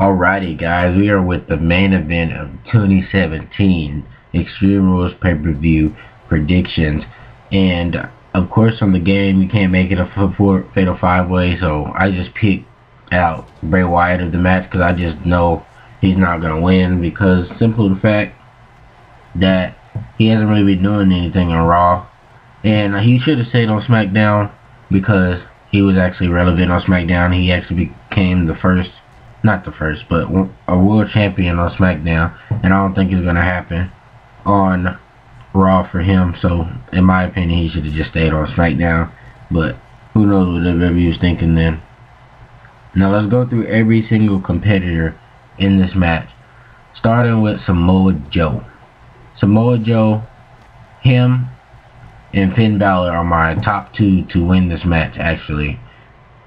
Alrighty guys, we are with the main event of 2017 Extreme Rules pay-per-view predictions. And of course on the game you can't make it a fatal 5-way, so I just picked out Bray Wyatt of the match because I just know he's not going to win, because simple the fact that he hasn't really been doing anything on Raw. And he should have stayed on SmackDown because he was actually relevant on SmackDown. He actually became the first, not the first, but a world champion on SmackDown, and I don't think it's going to happen on Raw for him. So in my opinion, he should have just stayed on SmackDown, but who knows what WWE was thinking then. Now let's go through every single competitor in this match, starting with Samoa Joe. Samoa Joe, him and Finn Balor are my top two to win this match. Actually,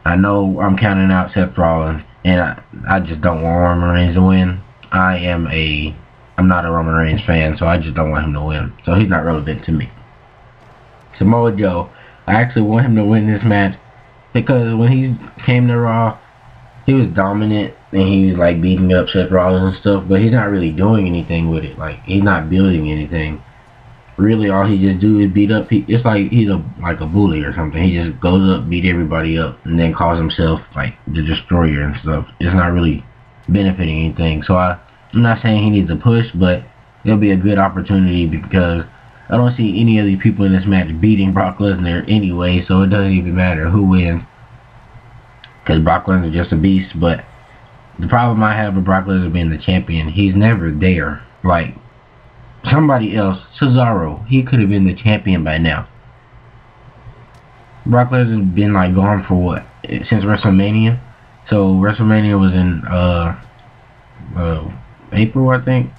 I know I'm counting out Seth Rollins, and I just don't want Roman Reigns to win. I'm not a Roman Reigns fan, so I just don't want him to win. So he's not relevant to me. Samoa Joe, I actually want him to win this match because when he came to Raw, he was dominant and he was like beating up Seth Rollins and stuff, but he's not really doing anything with it. Like, he's not building anything. Really, all he just do is beat up people. It's like he's like a bully or something. He just goes up, beat everybody up, and then calls himself like the Destroyer and stuff. It's not really benefiting anything. So I'm not saying he needs a push, but it'll be a good opportunity because I don't see any of these people in this match beating Brock Lesnar anyway, so it doesn't even matter who wins, because Brock Lesnar is just a beast. But the problem I have with Brock Lesnar being the champion, he's never there. Like, somebody else, Cesaro, he could have been the champion by now. Brock Lesnar's been like gone for what, since WrestleMania? So WrestleMania was in April, I think.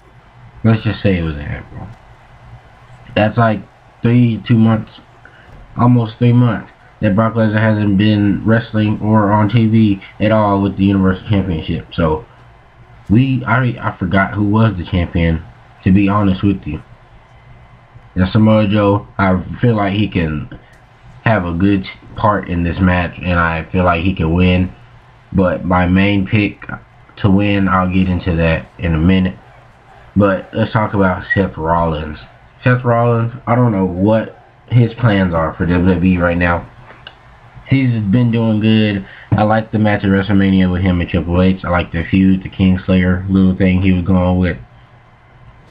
Let's just say it was in April. That's like 2 months, almost 3 months, that Brock Lesnar hasn't been wrestling or on TV at all with the Universal Championship. So I forgot who was the champion, to be honest with you. Now Samoa Joe, I feel like he can have a good part in this match, and I feel like he can win. But my main pick to win, I'll get into that in a minute. But let's talk about Seth Rollins. Seth Rollins, I don't know what his plans are for WWE right now. He's been doing good. I like the match at WrestleMania with him and Triple H. I like the feud, the Kingslayer little thing he was going with.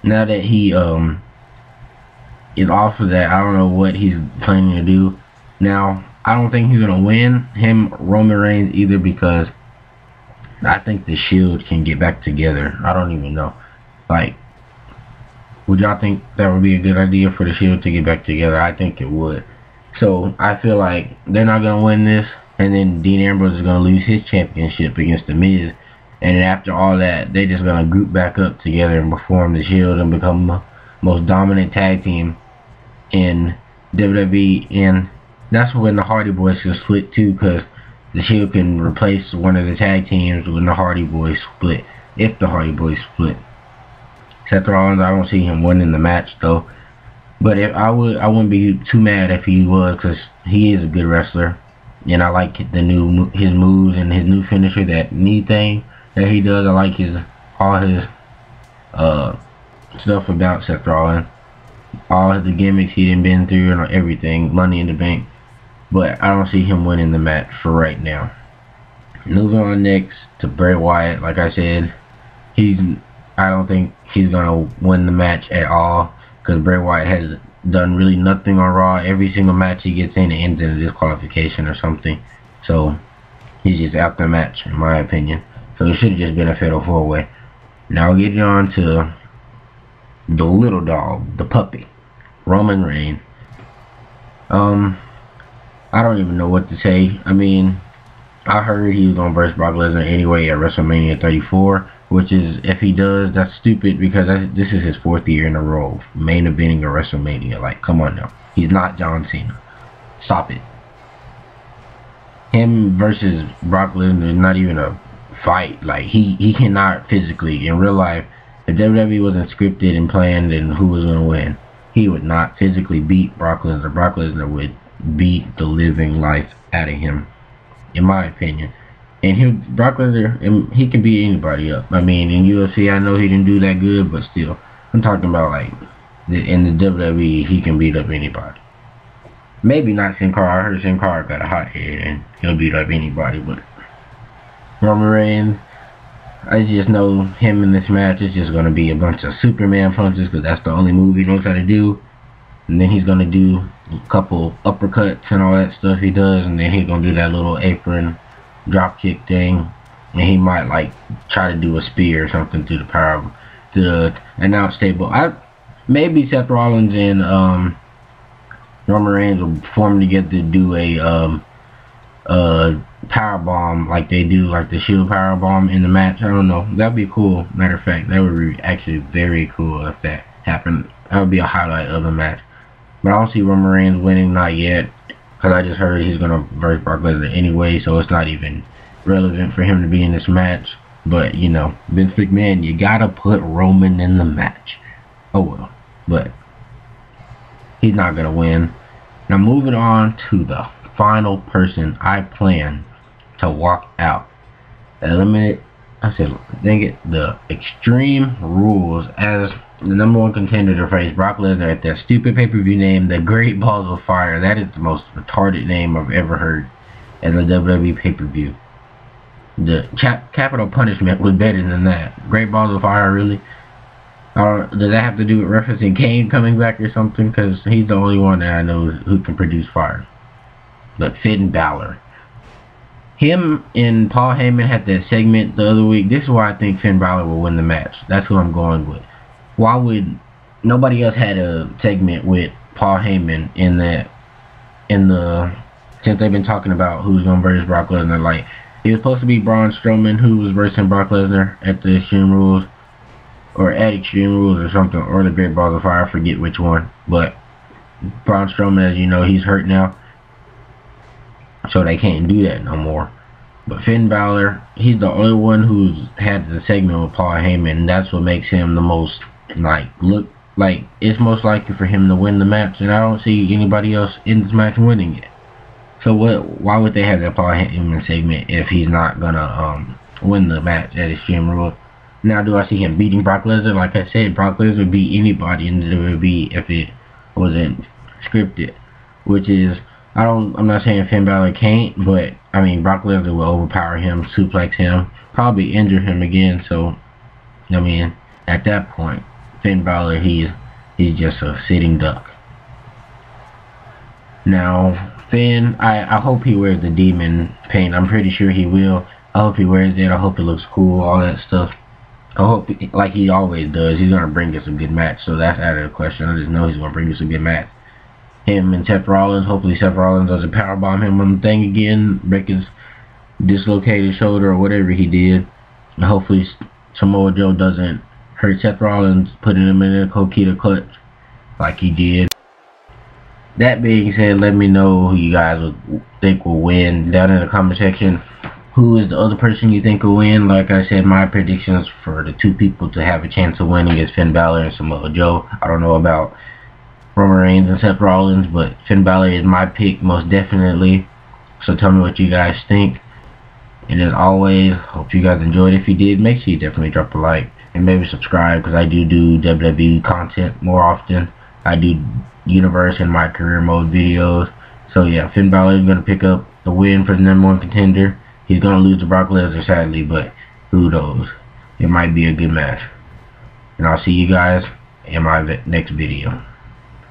Now that he is off of that, I don't know what he's planning to do. Now, I don't think he's going to win him Roman Reigns either, because I think the Shield can get back together. I don't even know. Like, would y'all think that would be a good idea for the Shield to get back together? I think it would. So I feel like they're not going to win this, and then Dean Ambrose is going to lose his championship against The Miz. And then after all that, they're just going to group back up together and perform the Shield and become the most dominant tag team in WWE. And that's when the Hardy Boys can split too, because the Shield can replace one of the tag teams when the Hardy Boys split, if the Hardy Boys split. Seth Rollins, I don't see him winning the match though. But if I wouldn't be too mad if he was, because he is a good wrestler, and I like his moves and his new finisher, that knee thing that he does. I like all his stuff about Seth Rollins, all the gimmicks he done been through and everything, Money in the Bank. But I don't see him winning the match for right now. Moving on next to Bray Wyatt. Like I said, I don't think he's gonna win the match at all, because Bray Wyatt has done really nothing on Raw. Every single match he gets in, it ends in a disqualification or something. So he's just out the match, in my opinion. So it should have just been a fatal 4-way. Now we'll get on to the little dog, the puppy, Roman Reigns. I don't even know what to say. I mean, I heard he was gonna verse Brock Lesnar anyway at WrestleMania 34, which is, if he does, that's stupid, because this is his 4th year in a row main eventing a WrestleMania. Like, come on now. He's not John Cena. Stop it. Him versus Brock Lesnar is not even a fight. Like, he cannot physically, in real life, if WWE wasn't scripted and planned and who was going to win, he would not physically beat Brock Lesnar. Brock Lesnar would beat the living life out of him, in my opinion. And Brock Lesnar, and he can beat anybody up. I mean, in UFC, I know he didn't do that good, but still, I'm talking about like in the WWE, he can beat up anybody. Maybe not Sin Cara. I heard Sin Cara got a hot head and he'll beat up anybody, but Roman Reigns, I just know him in this match is just going to be a bunch of Superman punches because that's the only move he knows how to do. And then he's going to do a couple uppercuts and all that stuff he does, and then he's going to do that little apron drop kick thing, and he might like try to do a spear or something to the announce table. Maybe Seth Rollins and Roman Reigns will form together to do a power bomb like they do, like the Shield power bomb in the match. I don't know. That'd be cool. Matter of fact, that would be actually very cool if that happened. That would be a highlight of the match. But I don't see Roman Reigns winning, not yet, because I just heard he's gonna verse Brock Lesnar anyway, so it's not even relevant for him to be in this match. But you know, Vince McMahon, you gotta put Roman in the match. Oh well, but he's not gonna win. Now moving on to the final person I plan to walk out. Eliminate, the Extreme Rules as the #1 contender to face Brock Lesnar at that stupid pay-per-view name, the Great Balls of Fire. That is the most retarded name I've ever heard at a WWE pay-per-view. The Capital Punishment was better than that. Great Balls of Fire, really? Does that have to do with referencing Kane coming back or something? Because he's the only one that I know who can produce fire. But Finn Balor. Him and Paul Heyman had that segment the other week. This is why I think Finn Balor will win the match. That's who I'm going with. Why would nobody else had a segment with Paul Heyman since they've been talking about who's gonna versus Brock Lesnar? Like, it was supposed to be Braun Strowman who was versing Brock Lesnar at the Extreme Rules, or at Extreme Rules or something, or the Great Balls of Fire. I forget which one. But Braun Strowman, as you know, he's hurt now, so they can't do that no more. But Finn Balor, he's the only one who's had the segment with Paul Heyman, and that's what makes him the most, look like it's most likely for him to win the match, and I don't see anybody else in this match winning it. So why would they have that Paul Heyman segment if he's not gonna win the match at Extreme Rules? Now, do I see him beating Brock Lesnar? Like I said, Brock Lesnar would beat anybody in the WWE if it wasn't scripted, which is, I'm not saying Finn Balor can't, but I mean, Brock Lesnar will overpower him, suplex him, probably injure him again. So I mean, at that point, Finn Balor, he's just a sitting duck. Now Finn, I hope he wears the demon paint. I'm pretty sure he will. I hope he wears it. I hope it looks cool, all that stuff. I hope, like he always does, he's gonna bring us a good match. So that's out of the question. I just know he's gonna bring us a good match. Him and Seth Rollins. Hopefully Seth Rollins doesn't powerbomb him on the thing again, break his dislocated shoulder or whatever he did. And hopefully Samoa Joe doesn't hurt Seth Rollins, putting him in a Coquita clutch like he did. That being said, let me know who you guys would think will win down in the comment section. Who is the other person you think will win? Like I said, my predictions for the two people to have a chance of winning is Finn Balor and Samoa Joe. I don't know about Roman Reigns and Seth Rollins, but Finn Balor is my pick most definitely. So tell me what you guys think. And as always, hope you guys enjoyed. If you did, make sure you definitely drop a like and maybe subscribe, because I do WWE content more often. I do universe and my career mode videos. So yeah, Finn Balor is going to pick up the win for the #1 contender. He's going to lose to Brock Lesnar, sadly, but who knows? It might be a good match. And I'll see you guys in my next video.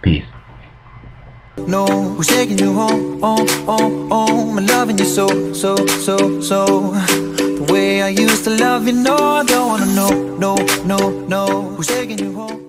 Peace. No, who's taking you home, I'm loving you so. The way I used to love you, no, I don't wanna know, no, who's taking you home.